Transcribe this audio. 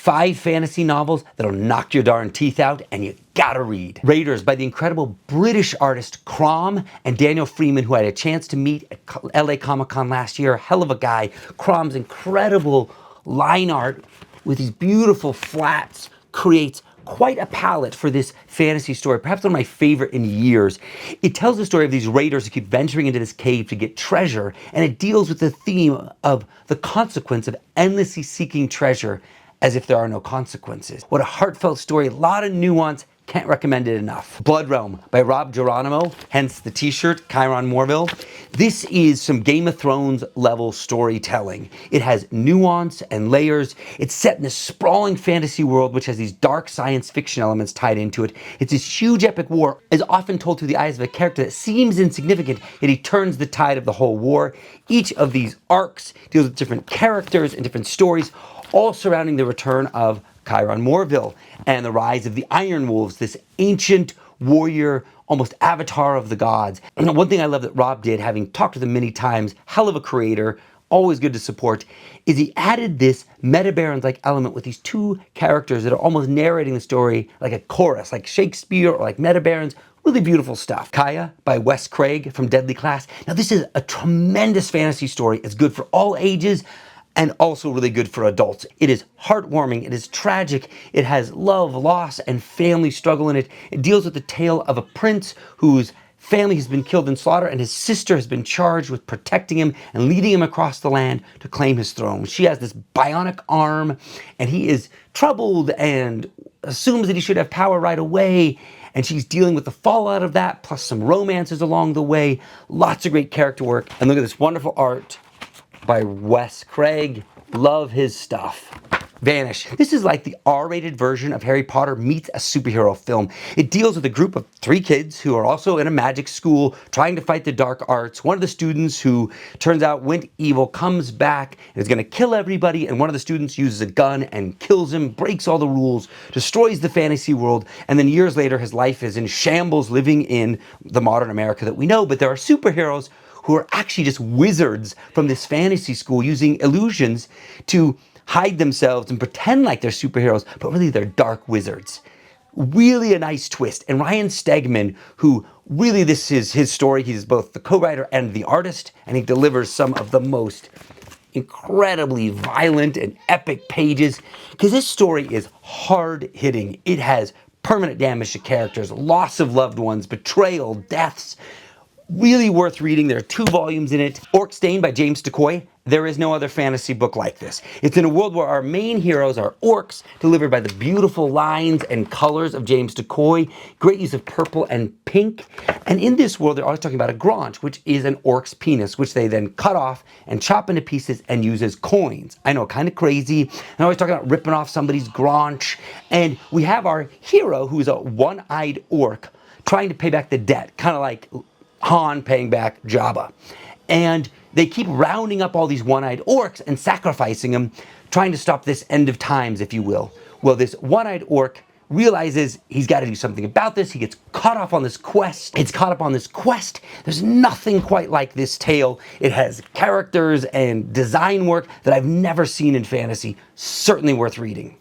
5 fantasy novels that'll knock your darn teeth out, and you gotta read. Raiders by the incredible British artist Crom and Daniel Freeman, who I had a chance to meet at LA Comic-Con last year. Hell of a guy. Crom's incredible line art with these beautiful flats creates quite a palette for this fantasy story, perhaps one of my favorite in years. It tells the story of these raiders who keep venturing into this cave to get treasure, and it deals with the theme of the consequence of endlessly seeking treasure as if there are no consequences. What a heartfelt story, a lot of nuance, can't recommend it enough. Blood Realm by Rob Geronimo, hence the t-shirt, Chiron Morville. This is some Game of Thrones level storytelling. It has nuance and layers. It's set in this sprawling fantasy world which has these dark science fiction elements tied into it. It's this huge epic war, is often told through the eyes of a character that seems insignificant, yet he turns the tide of the whole war. Each of these arcs deals with different characters and different stories, all surrounding the return of Chiron Morville and the rise of the Iron Wolves, this ancient warrior, almost avatar of the gods. And one thing I love that Rob did, having talked with him many times, hell of a creator, always good to support, is he added this meta-barons-like element with these 2 characters that are almost narrating the story like a chorus, like Shakespeare or like meta-barons. Really beautiful stuff. Kaya by Wes Craig from Deadly Class. Now this is a tremendous fantasy story. It's good for all ages, and also really good for adults. It is heartwarming, it is tragic, it has love, loss, and family struggle in it. It deals with the tale of a prince whose family has been killed in slaughter, and his sister has been charged with protecting him and leading him across the land to claim his throne. She has this bionic arm, and he is troubled and assumes that he should have power right away, and she's dealing with the fallout of that, plus some romances along the way. Lots of great character work, and look at this wonderful art by Wes Craig. Love his stuff. Vanish. This is like the R-rated version of Harry Potter meets a superhero film. It deals with a group of 3 kids who are also in a magic school trying to fight the dark arts. One of the students, who turns out went evil, comes back and is going to kill everybody, and one of the students uses a gun and kills him, breaks all the rules, destroys the fantasy world, and then years later his life is in shambles living in the modern America that we know. But there are superheroes who are actually just wizards from this fantasy school using illusions to hide themselves and pretend like they're superheroes, but really they're dark wizards. Really a nice twist. And Ryan Stegman, who really, this is his story, he's both the co-writer and the artist, and he delivers some of the most incredibly violent and epic pages, because this story is hard-hitting. It has permanent damage to characters, loss of loved ones, betrayal, deaths. Really worth reading. There are 2 volumes in it. Orc Stain by James Decoy. There is no other fantasy book like this. It's in a world where our main heroes are orcs, delivered by the beautiful lines and colors of James Decoy. Great use of purple and pink. And in this world, they're always talking about a graunch, which is an orc's penis, which they then cut off and chop into pieces and use as coins. I know, kind of crazy. I'm always talking about ripping off somebody's graunch. And we have our hero, who's a one-eyed orc, trying to pay back the debt, kind of like Han paying back Jabba. And they keep rounding up all these one-eyed orcs and sacrificing them, trying to stop this end of times, if you will. Well, this one-eyed orc realizes he's got to do something about this. He gets caught up on this quest. It's caught up on this quest. There's nothing quite like this tale. It has characters and design work that I've never seen in fantasy. Certainly worth reading.